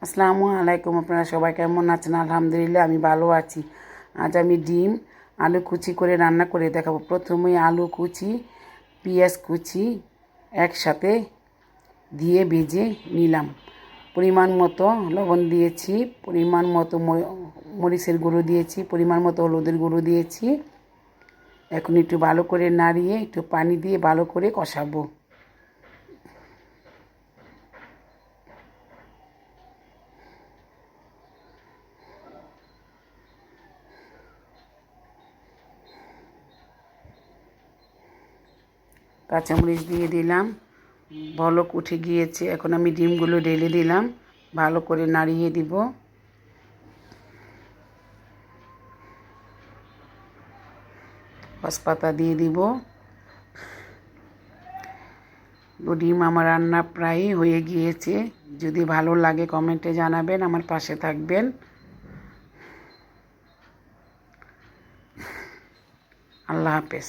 আসসালামু আলাইকুম। আপনারা সবাই কেমন আছেন? আলহামদুলিল্লাহ আমি ভালো আছি। আজ আমি ডিম আলু কুচি করে রান্না করে দেখাবো। প্রথমে আলু কুচি পেঁয়াজ কুচি একসাথে দিয়ে ভেজে নিলাম। পরিমাণ মতো লবণ দিয়েছি, পরিমাণ মতো মরিচের গুঁড়ো দিয়েছি, পরিমাণ মতো হলুদের গুঁড়ো দিয়েছি। এখন একটু ভালো করে নাড়িয়ে একটু পানি দিয়ে ভালো করে কষাবো। কাঁচামরিচ দিয়ে দিলাম, বলক উঠে গিয়েছে। এখন আমি ডিমগুলো ঢেলে দিলাম, ভালো করে নাড়িয়ে দিব। তেজপাতা দিয়ে দিব। ডিম আমার রান্না প্রায় হয়ে গিয়েছে। যদি ভালো লাগে কমেন্টে জানাবেন, আমার পাশে থাকবেন। আল্লাহ হাফেজ।